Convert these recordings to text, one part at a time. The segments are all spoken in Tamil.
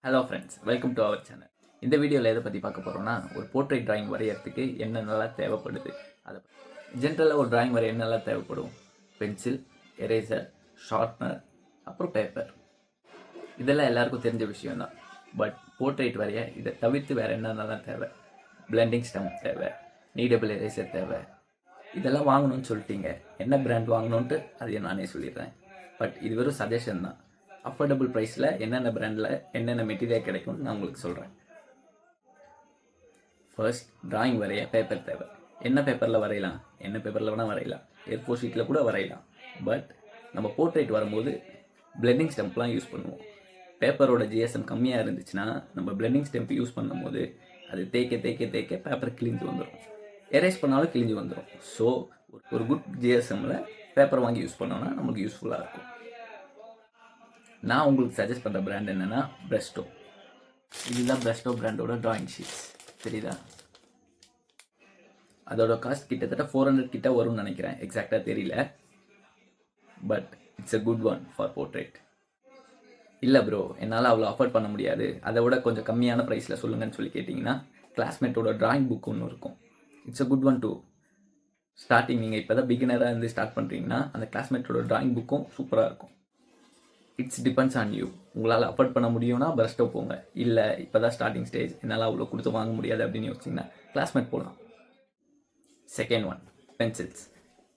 Hello friends, welcome to our channel. இந்த வீடியோவில் எதை பற்றி பார்க்க போகிறோம்னா, ஒரு போர்ட்ரேட் டிராயிங் வரைகிறதுக்கு என்னென்னலாம் தேவைப்படுது. அதை ஜென்ரலாக ஒரு டிராயிங் வரைய என்னெல்லாம் தேவைப்படும்: பென்சில், எரேசர், ஷார்ப்னர், அப்புறம் பேப்பர். இதெல்லாம் எல்லாருக்கும் தெரிஞ்ச விஷயம்தான். பட் போர்ட்ரேட் வரைய இதை தவிர்த்து வேறு என்னென்னலாம் தேவை? பிளெண்டிங் ஸ்டம்ப் தேவை, நீடபிள் எரேசர் தேவை. இதெல்லாம் வாங்கணும்னு சொல்லிட்டீங்க. என்ன பிராண்ட் வாங்கணுன்ட்டு அதையும் நானே சொல்லிடுறேன். பட் இது வெறும் சஜஷன் தான். அஃபோர்டபுள் ப்ரைஸில் என்னென்ன பிராண்டில் என்னென்ன மெட்டீரியல் கிடைக்கும்னு நான் உங்களுக்கு சொல்கிறேன். ஃபர்ஸ்ட், டிராயிங் வரைய பேப்பர் தேவை. என்ன பேப்பரில் வரையலாம்? என்ன பேப்பரில் வேணால் வரையலாம். A4 ஷீட்டில் கூட வரையலாம். பட் நம்ம போர்ட்ரேட் வரும்போது பிளெண்டிங் ஸ்டெம்ப்லாம் யூஸ் பண்ணுவோம். பேப்பரோட GSM கம்மியாக இருந்துச்சுன்னா நம்ம பிளெண்டிங் ஸ்டெம்ப் யூஸ் பண்ணும்போது அது தேய்க்க பேப்பர் கிழிஞ்சு வந்துடும். எரேஸ் பண்ணாலும் கிழிஞ்சு வந்துடும். ஸோ ஒரு குட் GSMல பேப்பர் வாங்கி யூஸ் பண்ணோன்னா நமக்கு யூஸ்ஃபுல்லாக இருக்கும். நான் உங்களுக்கு சஜஸ்ட் பண்ணுற பிராண்ட் என்னென்னா பிரஸ்டோ. இதுதான் பிரஸ்டோ பிராண்டோட டிராயிங் ஷீட்ஸ். தெரியுதா? அதோட காஸ்ட் கிட்டத்தட்ட 400 கிட்ட வரும்னு நினைக்கிறேன். எக்ஸாக்டாக தெரியல. But it's a good one for portrait. இல்லை ப்ரோ, என்னால் அவ்வளோ அஃபோர்ட் பண்ண முடியாது, அதை விட கொஞ்சம் கம்மியான ப்ரைஸில் சொல்லுங்கன்னு சொல்லி கேட்டிங்கன்னா, கிளாஸ்மேட்டோட டிராயிங் புக் ஒன்று இருக்கும். It's a good one too. Starting நீங்கள் இப்போ தான் பிகினராக இருந்து ஸ்டார்ட் பண்ணுறீங்கன்னா அந்த கிளாஸ்மேட்டோட டிராயிங் புக்கும் சூப்பராக இருக்கும். It's depends on you. உங்களால் அஃபோர்ட் பண்ண முடியும்னா பிரஸ்டோ போங்க. இல்லை இப்போ தான் ஸ்டார்டிங் ஸ்டேஜ், என்னால் அவ்வளோ கொடுத்து வாங்க முடியாது அப்படின்னு யோசிச்சிங்கன்னா கிளாஸ்மேட் போகலாம். Second one, pencils.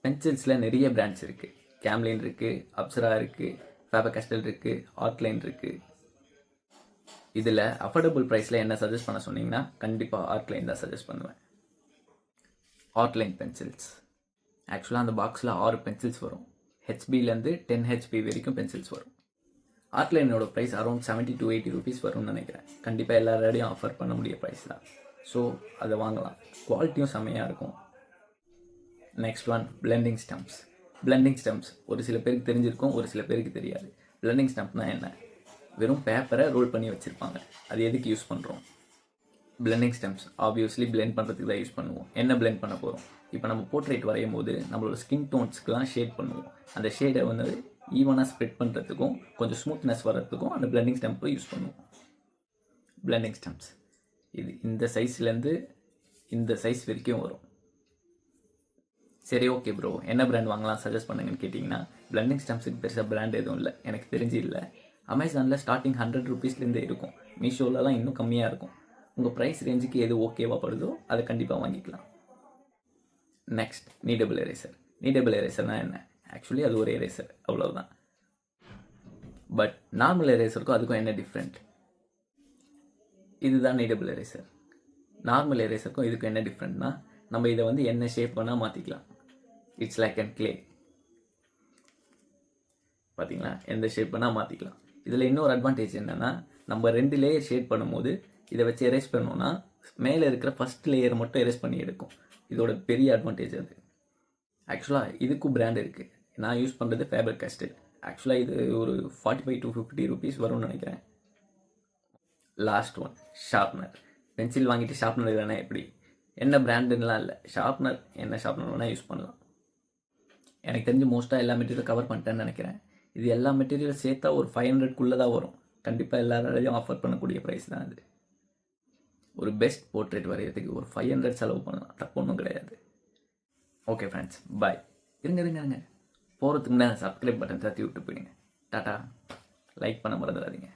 பென்சில்ஸில் நிறைய பிராண்ட்ஸ் இருக்குது. கேம்லின் இருக்குது, அப்சரா இருக்குது, ஃபேபர் கேஸ்டல் இருக்குது, ஆர்ட்லைன் இருக்குது. இதில் அஃபோர்டபுள் ப்ரைஸில் என்ன சஜஸ்ட் பண்ண சொன்னீங்கன்னா கண்டிப்பாக ஆர்ட்லைன் தான் சஜஸ்ட் பண்ணுவேன். ஆர்ட்லைன் பென்சில்ஸ் ஆக்சுவலாக அந்த பாக்ஸில் 6 பென்சில்ஸ் வரும். HBலேருந்து 10 HP வரைக்கும் பென்சில்ஸ் வரும். ஆர்ட்லைனோட ப்ரைஸ் அரௌண்ட் 70 to 80 rupees வரும்னு நினைக்கிறேன். கண்டிப்பாக எல்லாரோடையும் ஆஃபர் பண்ண முடிய ப்ரைஸ் தான். ஸோ அதை வாங்கலாம். குவாலிட்டியும் செம்மையாக இருக்கும். Next one, blending stumps. Blending stumps ஒரு சில பேருக்கு தெரிஞ்சிருக்கும், ஒரு சில பேருக்கு தெரியாது. பிளெண்டிங் ஸ்டம்ப்னா என்ன? வெறும் பேப்பரை ரோல் பண்ணி வச்சுருப்பாங்க. அது எதுக்கு யூஸ் பண்ணுறோம்? பிளெண்டிங் ஸ்டம்ப்ஸ் ஆப்வியஸ்லி பிளெண்ட் பண்ணுறதுக்கு தான் யூஸ் பண்ணுவோம். என்ன பிளெண்ட் பண்ண போகிறோம்? இப்போ நம்ம போர்ட்ரேட் வரையும் போது நம்மளோட ஸ்கின் டோன்ஸ்க்குலாம் ஷேட் பண்ணுவோம். அந்த ஷேடை வந்து ஈவனாக ஸ்ப்ரெட் பண்ணுறதுக்கும் கொஞ்சம் ஸ்மூத்னஸ் வர்றதுக்கும் அந்த பிளெண்டிங் ஸ்டம்ப்பை யூஸ் பண்ணுவோம். பிளெண்டிங் ஸ்டம்ப்ஸ் இது இந்த சைஸ்லேருந்து இந்த சைஸ் வரைக்கும் வரும். சரி, ஓகே ப்ரோ, என்ன பிராண்ட் வாங்கலாம் சஜஸ்ட் பண்ணுங்கன்னு கேட்டிங்கன்னா, பிளெண்டிங் ஸ்டம்ப்ஸுக்கு பெருசாக பிராண்ட் எதுவும் இல்லை, எனக்கு தெரிஞ்சு இல்லை. அமேசானில் ஸ்டார்டிங் 100 rupeesலேருந்தே இருக்கும். மீஷோலலாம் இன்னும் கம்மியாக இருக்கும். உங்கள் ப்ரைஸ் ரேஞ்சுக்கு எது ஓகேவா படுதோ அதை கண்டிப்பாக வாங்கிக்கலாம். Next, நீடபிள் eraser. நீடபிள் எரேசர்னால் என்ன? ஆக்சுவலி அது ஒரு எரேசர், அவ்வளோதான். பட் நார்மல் எரேசருக்கும் அதுக்கும் என்ன டிஃப்ரெண்ட்? இதுதான் நீடபிள் எரேசர். நார்மல் எரேசருக்கும் இதுக்கும் என்ன டிஃப்ரெண்ட்னா, நம்ம இதை வந்து என்ன ஷேப் வேணால் மாற்றிக்கலாம். It's like and clay. பார்த்தீங்களா? எந்த ஷேப் வேணால் மாற்றிக்கலாம். இதில் இன்னொரு அட்வான்டேஜ் என்னென்னா, நம்ம 2 லேயர் ஷேட் பண்ணும்போது இதை வச்சு எரேஸ் பண்ணோன்னா மேலே இருக்கிற ஃபஸ்ட் லேயர் மட்டும் எரேஸ் பண்ணி எடுக்கும். இதோட பெரிய அட்வான்டேஜ் அது. ஆக்சுவலாக இதுக்கும் பிராண்ட் இருக்குது. நான் யூஸ் பண்ணுறது ஃபேபர் கேஸ்டல். ஆக்சுவலாக இது ஒரு 45 to 50 rupees வரும்னு நினைக்கிறேன். Last one, sharpener. பென்சில் வாங்கிட்டு ஷார்ப்னர் இல்லைன்னா எப்படி? என்ன பிராண்டுலாம் இல்லை, ஷார்ப்னர் என்ன ஷார்ப்னர் வேணால் யூஸ் பண்ணலாம். எனக்கு தெரிஞ்சு மோஸ்ட்டாக எல்லா மெட்டீரியல் கவர் பண்ணிட்டேன்னு நினைக்கிறேன். இது எல்லா மெட்டீரியல் சேர்த்தா ஒரு 500 தான் வரும். கண்டிப்பாக எல்லாராலையும் ஆஃபர் பண்ணக்கூடிய ப்ரைஸ் தான் அது. ஒரு பெஸ்ட் போர்ட்ரேட் வரைகிறதுக்கு ஒரு 500 செலவு பண்ணலாம், தப்பு ஒன்றும் கிடையாது. ஓகே ஃப்ரெண்ட்ஸ், பாய். இருங்க போகிறதுக்கு முன்னாடி சப்ஸ்கிரைப் பட்டன் தட்டி விட்டு போயிடுங்க. டாட்டா. லைக் பண்ண மறந்துடாதீங்க.